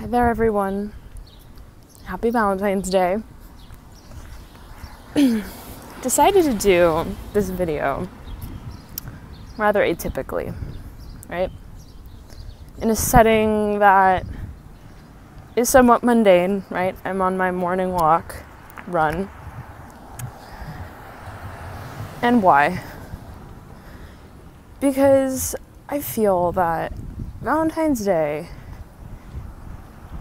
Hi there, everyone. Happy Valentine's Day. Decided to do this video rather atypically, right? In a setting that is somewhat mundane, right? I'm on my morning run. And why? Because I feel that Valentine's Day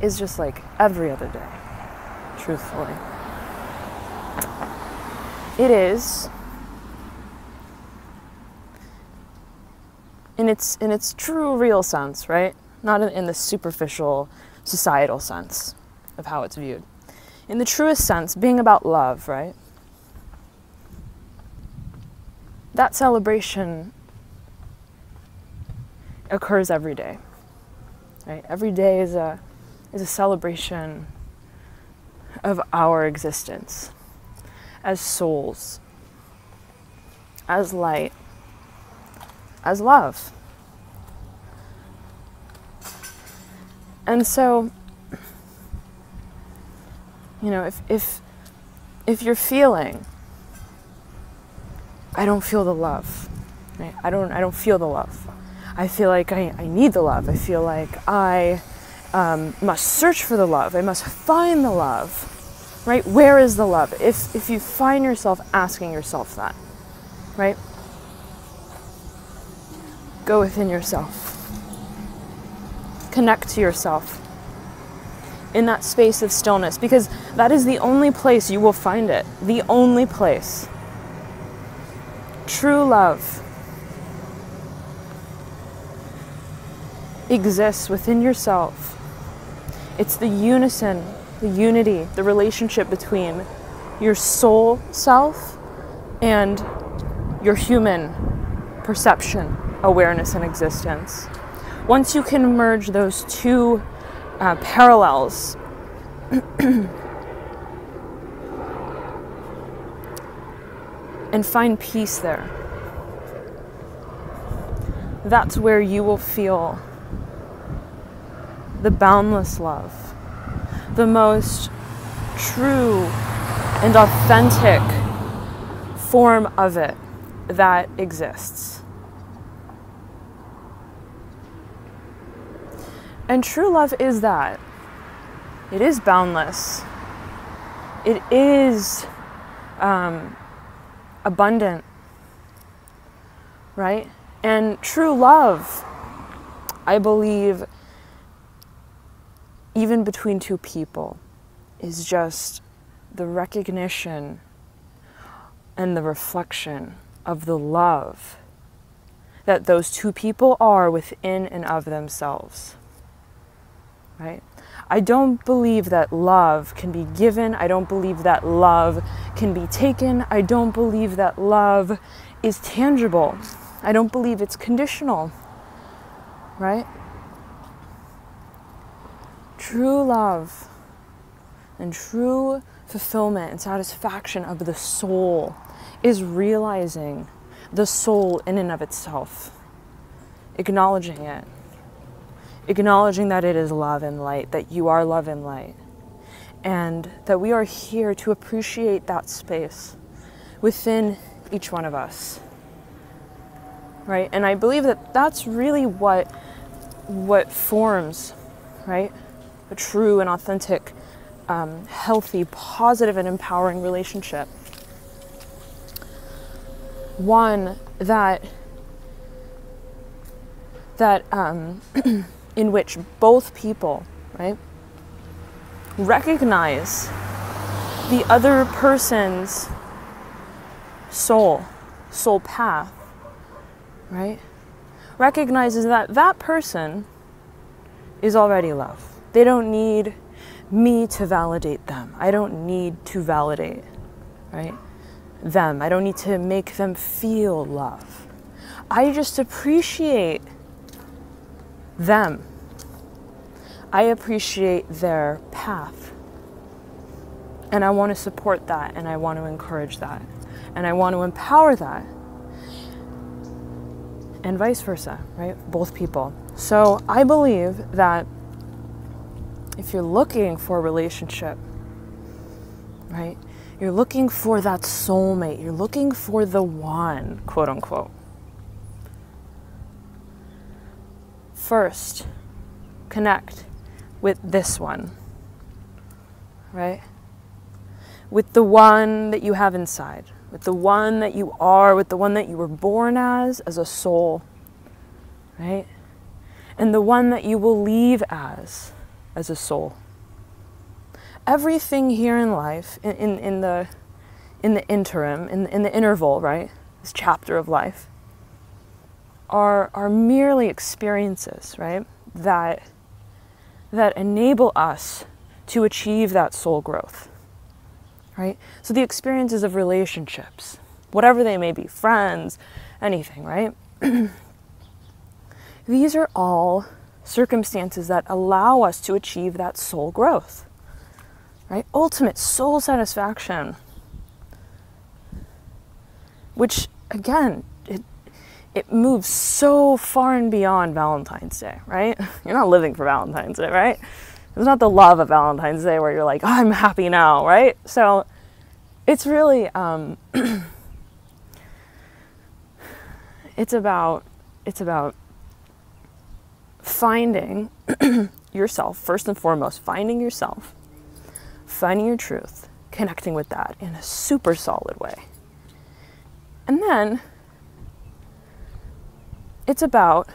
is just like every other day, truthfully. It is, in its true, real sense, right? Not in the superficial, societal sense of how it's viewed. In the truest sense, being about love, right? That celebration occurs every day, right? Every day is a celebration of our existence as souls, as light, as love. And so, you know, if you're feeling, I don't feel the love, right? I don't feel the love. I feel like I need the love. I feel like I must search for the love. I must find the love, right? Where is the love? If you find yourself asking yourself that, right? Go within yourself. Connect to yourself in that space of stillness, because that is the only place you will find it. The only place. True love exists within yourself. It's the unison, the unity, the relationship between your soul self and your human perception, awareness, and existence. Once you can merge those two parallels, and find peace there, that's where you will feel the boundless love, the most true and authentic form of it that exists. And true love is that. It is boundless. It is abundant, right? And true love, I believe, even between two people, is just the recognition and the reflection of the love that those two people are within and of themselves, right? I don't believe that love can be given. I don't believe that love can be taken. I don't believe that love is tangible. I don't believe it's conditional, right? True love and true fulfillment and satisfaction of the soul is realizing the soul in and of itself, acknowledging it, acknowledging that it is love and light, that you are love and light, and that we are here to appreciate that space within each one of us, right? And I believe that that's really what forms, right, a true and authentic, healthy, positive, and empowering relationship. One that in which both people, right, recognize the other person's soul path, right? Recognizes that that person is already love. They don't need me to validate them. I don't need to validate, right, them. I don't need to make them feel love. I just appreciate them. I appreciate their path. And I want to support that, and I want to encourage that, and I want to empower that. And vice versa, right? Both people. So I believe that if you're looking for a relationship, right? You're looking for that soulmate. You're looking for the one, quote unquote. First, connect with this one, right? With the one that you have inside, with the one that you are, with the one that you were born as a soul, right? And the one that you will leave as a soul. Everything here in life, in the interim, in the interval, right? This chapter of life, are merely experiences, right? That enable us to achieve that soul growth, right? So the experiences of relationships, whatever they may be, friends, anything, right? These are all circumstances that allow us to achieve that soul growth, right? Ultimate soul satisfaction, which again, it moves so far and beyond Valentine's Day, right? You're not living for Valentine's Day, right? It's not the love of Valentine's Day where you're like, oh, I'm happy now, right? So it's really, it's about finding yourself, first and foremost, finding yourself, finding your truth, connecting with that in a super solid way. And then it's about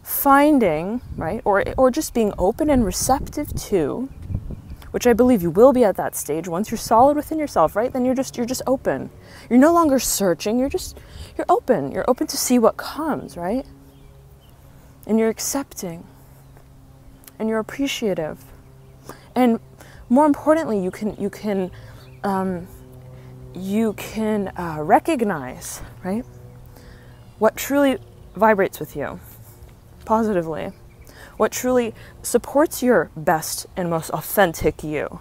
finding, right, or just being open and receptive to, which I believe you will be at that stage once you're solid within yourself, right? Then you're just open. You're no longer searching, you're open. You're open to see what comes, right? And you're accepting. And you're appreciative. And more importantly, you can recognize, right, what truly vibrates with you positively, what truly supports your best and most authentic you,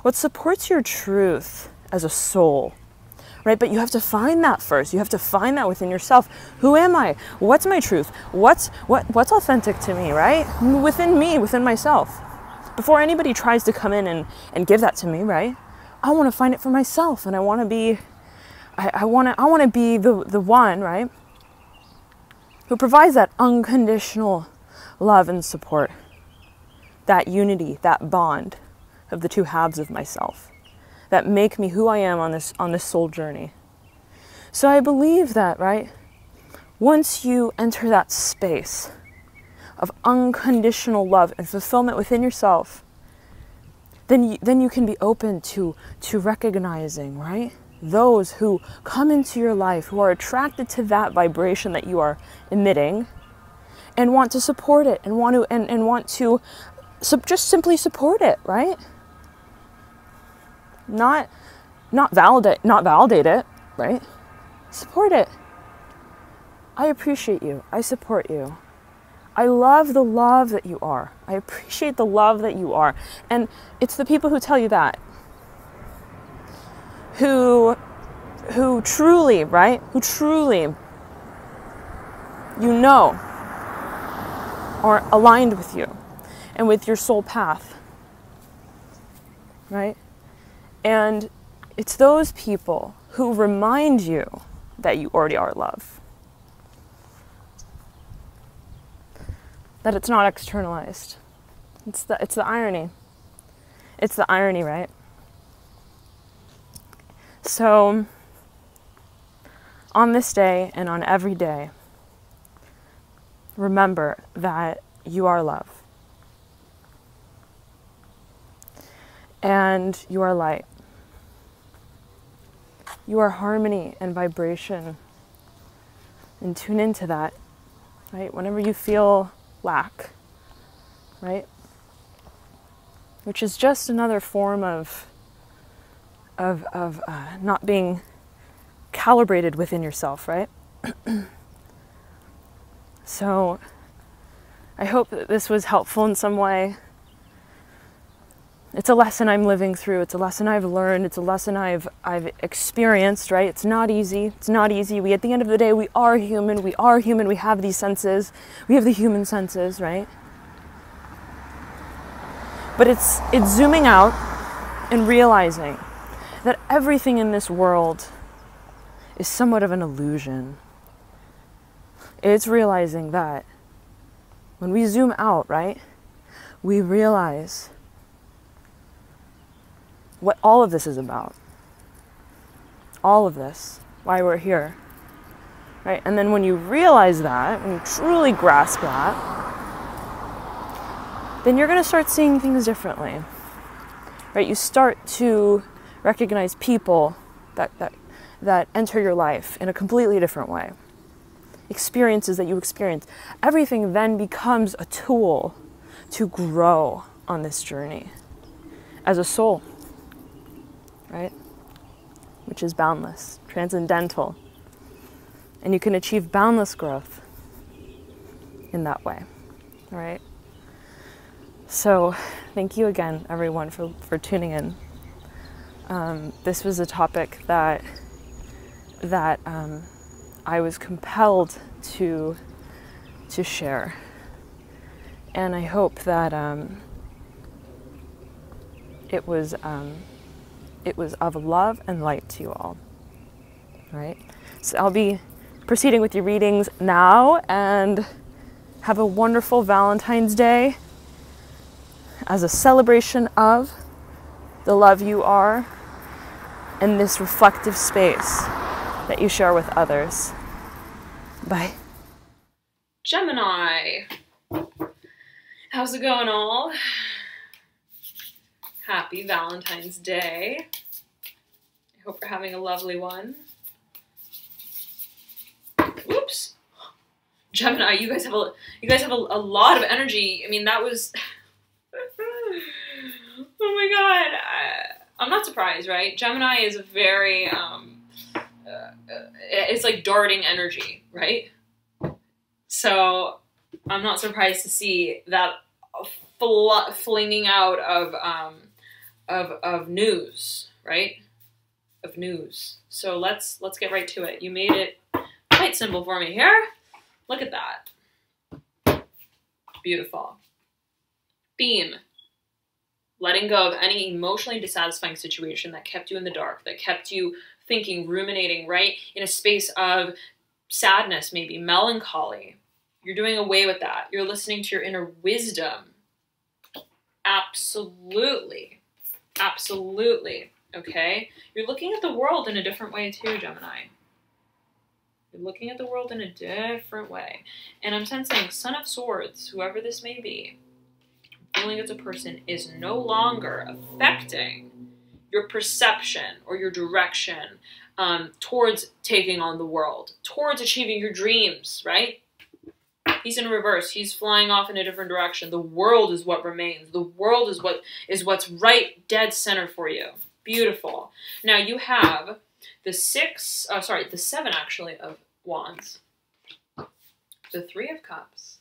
what supports your truth as a soul, right? But you have to find that first. You have to find that within yourself. Who am I? What's my truth? What's authentic to me, right? Within me, within myself. Before anybody tries to come in and give that to me, right? I want to find it for myself, and I want to be the one, right, who provides that unconditional love and support, that unity, that bond of the two halves of myself that make me who I am on this soul journey. So I believe that, right, once you enter that space of unconditional love and fulfillment within yourself, then you can be open to recognizing, right, those who come into your life, who are attracted to that vibration that you are emitting and want to support it and want to just simply support it, right? Not validate it, right? Support it. I appreciate you. I support you. I love the love that you are. I appreciate the love that you are. And it's the people who tell you that who truly, right? Who truly, you know, are aligned with you and with your soul path, right? And it's those people who remind you that you already are love. That it's not externalized. It's the irony. It's the irony, right? So, on this day and on every day, remember that you are love. And you are light. You are harmony and vibration. And tune into that, right? Whenever you feel lack, right? Which is just another form of not being calibrated within yourself, right? So I hope that this was helpful in some way. It's a lesson I'm living through. It's a lesson I've learned. It's a lesson I've experienced, right? It's not easy. It's not easy. At the end of the day, we are human. We are human. We have these senses. We have the human senses, right? But it's zooming out and realizing that everything in this world is somewhat of an illusion. It's realizing that when we zoom out, right, we realize what all of this is about. All of this, why we're here, right? And then when you realize that, when you truly grasp that, then you're going to start seeing things differently, right? You start to recognize people that enter your life in a completely different way. Experiences that you experience. Everything then becomes a tool to grow on this journey as a soul, right? Which is boundless, transcendental. And you can achieve boundless growth in that way, all right? So thank you again, everyone, for tuning in. This was a topic that I was compelled to share. And I hope that it was of love and light to you all, right? So I'll be proceeding with your readings now, and have a wonderful Valentine's Day as a celebration of the love you are and this reflective space that you share with others. Bye. Gemini, how's it going all? Happy Valentine's Day. I hope you're having a lovely one. Whoops. Gemini, you guys have a lot of energy. I mean, that was oh my god. I'm not surprised, right? Gemini is a very it's like darting energy, right? So I'm not surprised to see that flinging out of news, right? Of news. So let's get right to it. You made it quite simple for me here. Look at that. Beautiful. Theme. Letting go of any emotionally dissatisfying situation that kept you in the dark, that kept you thinking, ruminating, right? In a space of sadness, maybe melancholy. You're doing away with that. You're listening to your inner wisdom. Absolutely. Absolutely. Okay? You're looking at the world in a different way too, Gemini. You're looking at the world in a different way. And I'm sensing Son of Swords, whoever this may be, feeling as a person is no longer affecting your perception or your direction towards taking on the world, towards achieving your dreams, right? He's in reverse. He's flying off in a different direction. The world is what remains. The world is what's right dead center for you. Beautiful. Now you have the seven actually of Wands, the Three of Cups,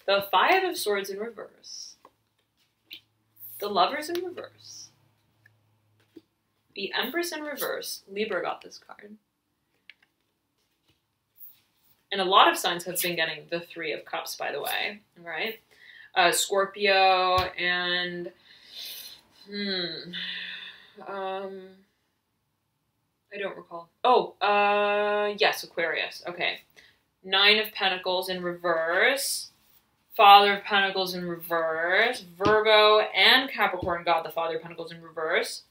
the Five of Swords in reverse, the Lovers in reverse, the Empress in reverse. Libra got this card. And a lot of signs have been getting the Three of Cups, by the way, right? Scorpio and, I don't recall. Oh, yes, Aquarius. Okay. Nine of Pentacles in reverse. Father of Pentacles in reverse. Virgo and Capricorn got the Father of Pentacles in reverse.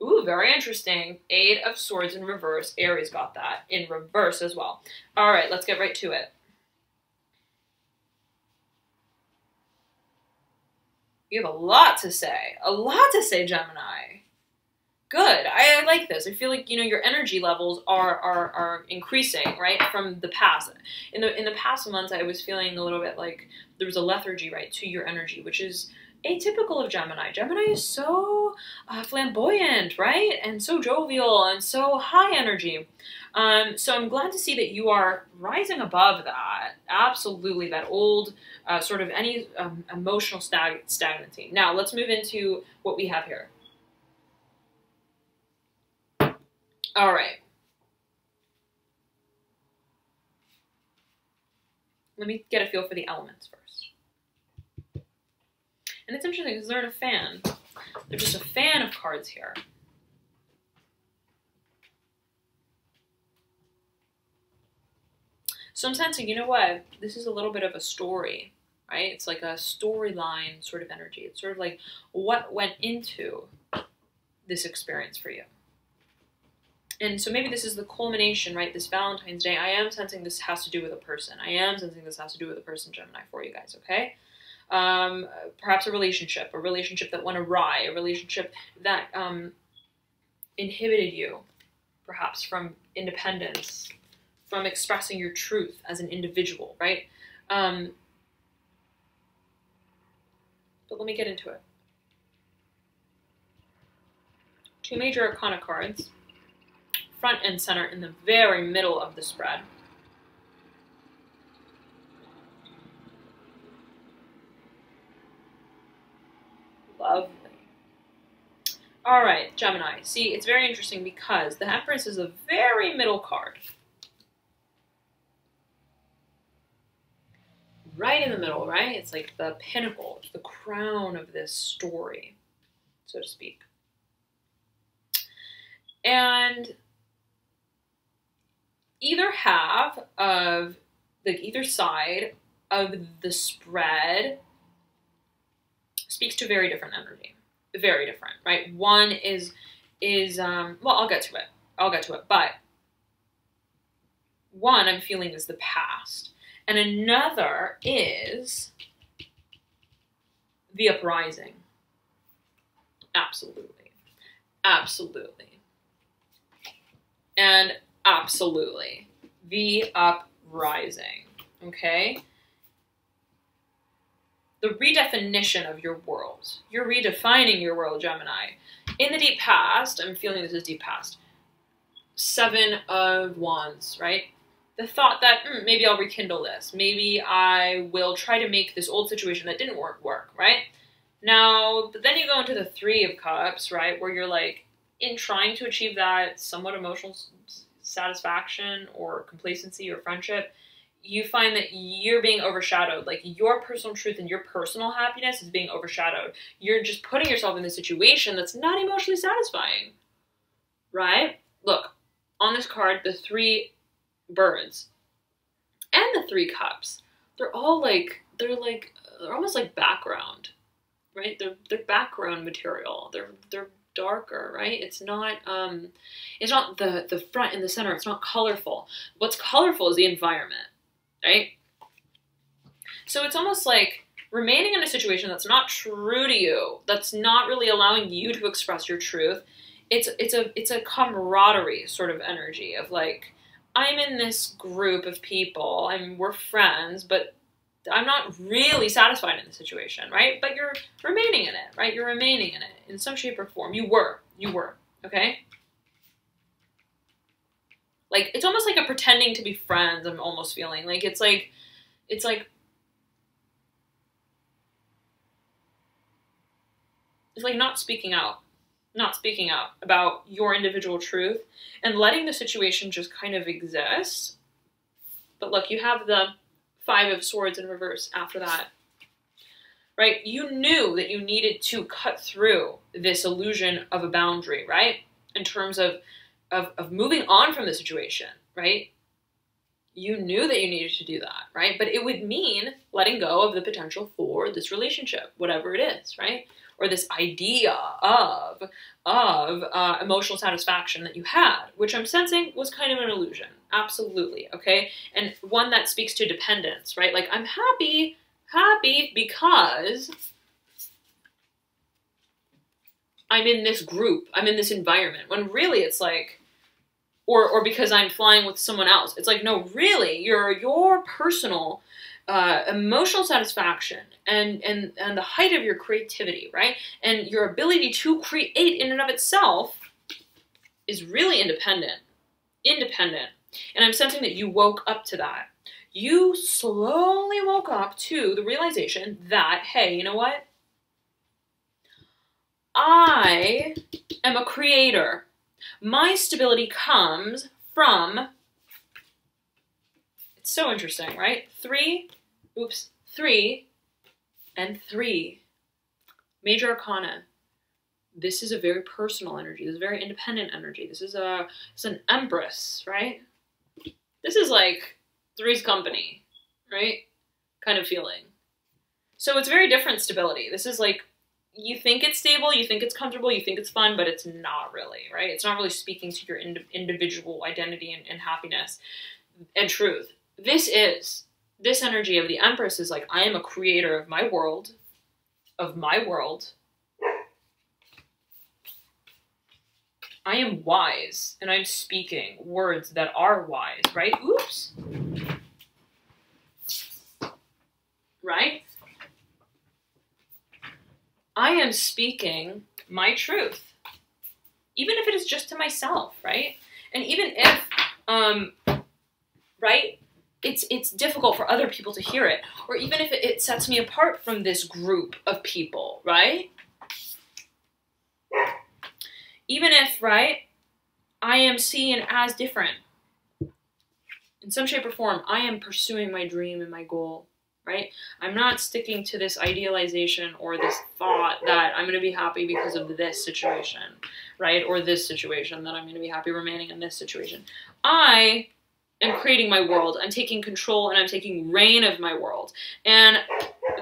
Ooh, very interesting. Eight of Swords in reverse. Aries got that in reverse as well. All right, let's get right to it. You have a lot to say. A lot to say, Gemini. Good. I like this. I feel like, you know, your energy levels are increasing, right, from the past. In the past months, I was feeling a little bit like there was a lethargy, right, to your energy, which is atypical of Gemini. Gemini is so flamboyant, right, and so jovial and so high energy. So I'm glad to see that you are rising above that. Absolutely, that old sort of any emotional stagnancy. Now let's move into what we have here. All right. Let me get a feel for the elements first. And it's interesting because they're in a fan. They're just a fan of cards here. So I'm sensing, you know what? This is a little bit of a story, right? It's like a storyline sort of energy. It's sort of like what went into this experience for you. And so maybe this is the culmination, right? This Valentine's Day. I am sensing this has to do with a person. I am sensing this has to do with a person, Gemini, for you guys, okay? Perhaps a relationship that went awry, a relationship that inhibited you, perhaps from independence, from expressing your truth as an individual, right? But let me get into it. 2 major arcana cards, front and center in the very middle of the spread. Lovely. All right, Gemini. See, it's very interesting because the Empress is a very middle card. Right in the middle, right? It's like the pinnacle, it's the crown of this story, so to speak. And either half of, like either side of the spread speaks to very different energy. Very different, right? One is well, I'll get to it. But one I'm feeling is the past. And another is the uprising. Absolutely. Absolutely. And absolutely. The uprising. Okay? The redefinition of your world. You're redefining your world, Gemini. In the deep past, I'm feeling this is deep past. 7 of Wands, right? The thought that maybe I'll rekindle this. Maybe I will try to make this old situation that didn't work, right? Now, but then you go into the 3 of Cups, right? Where you're like, in trying to achieve that somewhat emotional satisfaction or complacency or friendship, you find that you're being overshadowed. Like your personal truth and your personal happiness is being overshadowed. You're just putting yourself in this situation that's not emotionally satisfying, right? Look, on this card, the 3 birds and the 3 cups, they're all like, they're almost like background, right? They're background material. They're darker, right? It's not the front and the center. It's not colorful. What's colorful is the environment, right? So it's almost like remaining in a situation that's not true to you, that's not really allowing you to express your truth. It's a camaraderie sort of energy of like, I'm in this group of people, we're friends, but I'm not really satisfied in the situation, right? But you're remaining in it, right? You're remaining in it in some shape or form. You were, okay? Like, it's almost like a pretending to be friends, I'm almost feeling. Like, it's like not speaking out about your individual truth and letting the situation just kind of exist. But look, you have the 5 of Swords in reverse after that, right? You knew that you needed to cut through this illusion of a boundary, right? In terms of moving on from the situation, right? You knew that you needed to do that, right? But it would mean letting go of the potential for this relationship, whatever it is, right? Or this idea of emotional satisfaction that you had, which I'm sensing was kind of an illusion. Absolutely, okay? And one that speaks to dependence, right? Like, I'm happy because I'm in this group, I'm in this environment, when really it's like, or because I'm flying with someone else. It's like, no, really, your personal emotional satisfaction and the height of your creativity, right? And your ability to create in and of itself is really independent. And I'm sensing that you woke up to that. You slowly woke up to the realization that, hey, you know what? I am a creator. My stability comes from, it's so interesting, right? 3 and 3. Major Arcana. This is a very personal energy. This is a very independent energy. This is it's an Empress, right? This is like Three's Company, right? Kind of feeling. So it's very different stability. This is like, you think it's stable, you think it's comfortable, you think it's fun, but it's not really, right? It's not really speaking to your individual identity and happiness and truth. This energy of the Empress is like, I am a creator of my world. I am wise, and I'm speaking words that are wise, right? Oops. Right? I am speaking my truth, even if it is just to myself, right? And even if, right, it's difficult for other people to hear it, or even if it sets me apart from this group of people, right? Even if, right, I am seen as different, in some shape or form, I am pursuing my dream and my goal, right? I'm not sticking to this idealization or this thought that I'm going to be happy because of this situation, right? Or this situation, that I'm going to be happy remaining in this situation. I am creating my world. I'm taking control and I'm taking reign of my world. And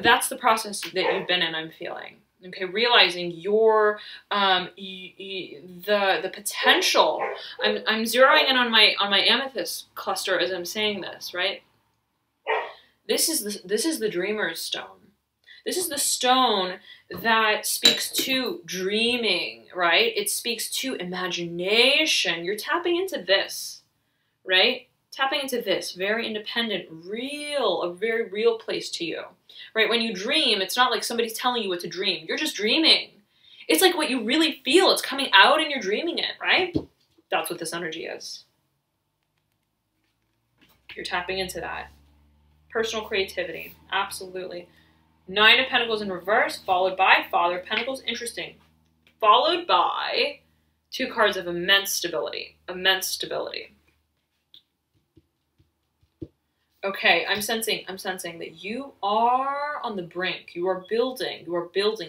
that's the process that you've been in, I'm feeling. Okay, realizing your the potential. I'm zeroing in on my amethyst cluster as I'm saying this, right? This is the dreamer's stone. This is the stone that speaks to dreaming, right? It speaks to imagination. You're tapping into this, right? Tapping into this very independent, real, a very real place to you. Right? When you dream, it's not like somebody's telling you what to dream. You're just dreaming. It's like what you really feel. It's coming out and you're dreaming it, right? That's what this energy is. You're tapping into that. Personal creativity. Absolutely. Nine of Pentacles in reverse, followed by Father of Pentacles. Interesting. Followed by two cards of immense stability. Immense stability. Okay, I'm sensing that you are on the brink. You are building,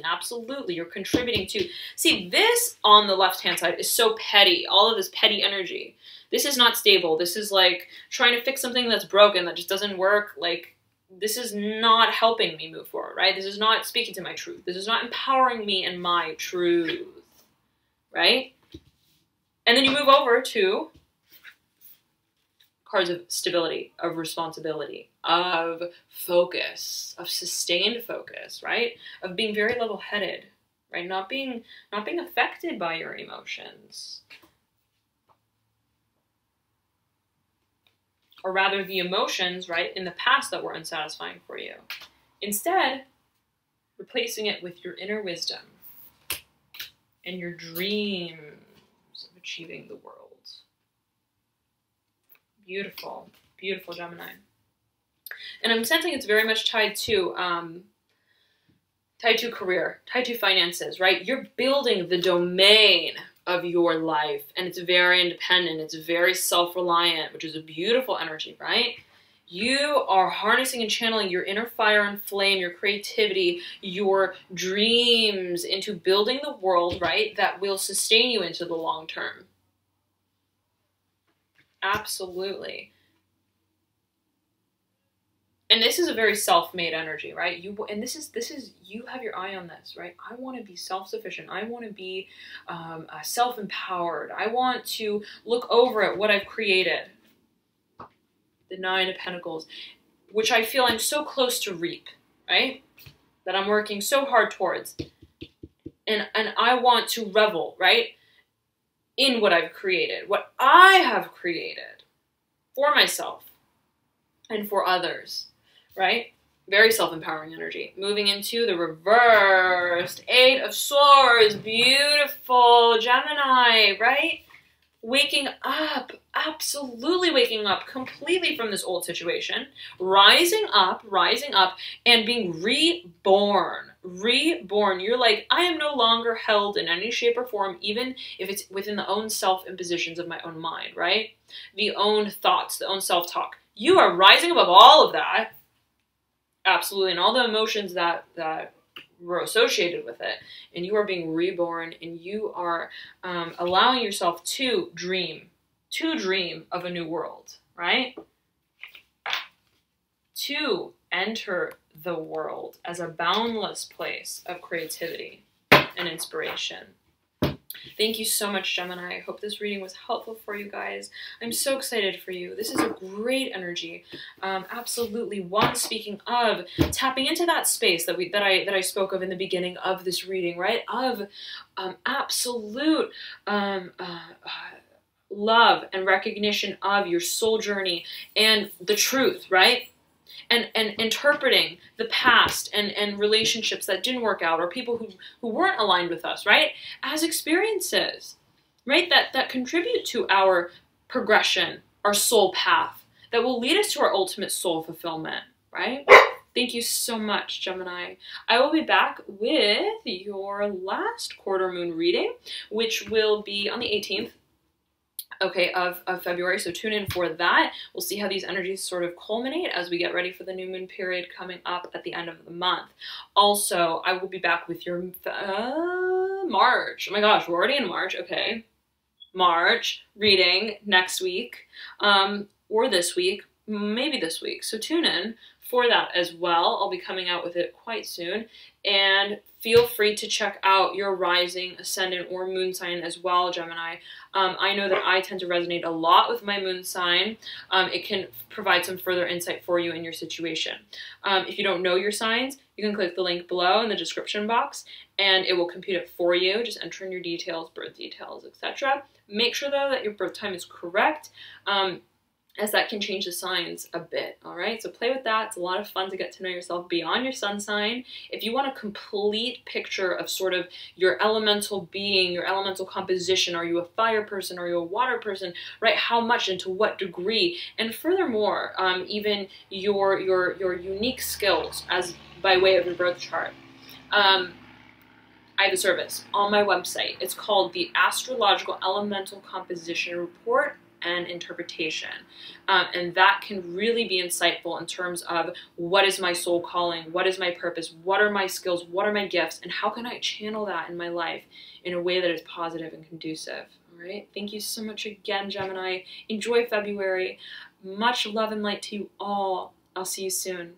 absolutely. You're contributing to. See, this on the left-hand side is so petty. All of this petty energy. This is not stable. This is like trying to fix something that's broken, that just doesn't work. Like, this is not helping me move forward, right? This is not speaking to my truth. This is not empowering me in my truth, right? And then you move over to cards of stability, of responsibility, of focus, of sustained focus, right? Of being very level-headed, right? Not being affected by your emotions. Or rather the emotions, right, in the past that were unsatisfying for you. Instead, replacing it with your inner wisdom and your dreams of achieving the world. Beautiful, beautiful, Gemini. And I'm sensing it's very much tied to career, tied to finances, right? You're building the domain of your life, and it's very independent. It's very self-reliant, which is a beautiful energy, right? You are harnessing and channeling your inner fire and flame, your creativity, your dreams into building the world, right, that will sustain you into the long term. Absolutely. And this is a very self-made energy, right? This is you have your eye on this, right? I want to be self-sufficient. I want to be self-empowered. I want to look over at what I've created. The Nine of Pentacles, which I feel I'm so close to reap, right? That I'm working so hard towards. And I want to revel, right? In what I've created, what I have created for myself and for others, right? Very self-empowering energy. Moving into the reversed Eight of Swords. Beautiful, Gemini, right? Waking up, absolutely waking up completely from this old situation, rising up, and being reborn. Reborn. You're like, I am no longer held in any shape or form, even if it's within the own self-impositions of my own mind, right? The own thoughts, the own self-talk. You are rising above all of that. Absolutely. And all the emotions that were associated with it, and you are being reborn, and you are allowing yourself to dream of a new world, right? To enter the world as a boundless place of creativity and inspiration. Thank you so much, Gemini. I hope this reading was helpful for you guys. I'm so excited for you. This is a great energy. Absolutely. One, speaking of tapping into that space that I spoke of in the beginning of this reading, right? Of absolute love and recognition of your soul journey and the truth, right? And interpreting the past and relationships that didn't work out, or people who weren't aligned with us, right? As experiences, right? That contribute to our progression, our soul path, that will lead us to our ultimate soul fulfillment, right? Thank you so much, Gemini. I will be back with your last quarter moon reading, which will be on the 18th. Okay, of February, so tune in for that. We'll see how these energies sort of culminate as we get ready for the new moon period coming up at the end of the month. Also, I will be back with your March. Oh my gosh, we're already in March. Okay, March reading next week, or this week, maybe this week. So tune in for that as well. I'll be coming out with it quite soon. And feel free to check out your rising, ascendant, or moon sign as well, Gemini. I know that I tend to resonate a lot with my moon sign. It can provide some further insight for you in your situation. If you don't know your signs, you can click the link below in the description box and it will compute it for you. Just enter in your details, birth details, etc. Make sure though that your birth time is correct, as that can change the signs a bit, all right? So play with that. It's a lot of fun to get to know yourself beyond your sun sign. If you want a complete picture of sort of your elemental being, your elemental composition, are you a fire person, are you a water person, right? How much and to what degree? And furthermore, even your unique skills as by way of your birth chart. I have a service on my website. It's called the Astrological Elemental Composition Report and Interpretation. And that can really be insightful in terms of what is my soul calling, what is my purpose, what are my skills, what are my gifts, and how can I channel that in my life in a way that is positive and conducive. All right. Thank you so much again, Gemini. Enjoy February. Much love and light to you all. I'll see you soon.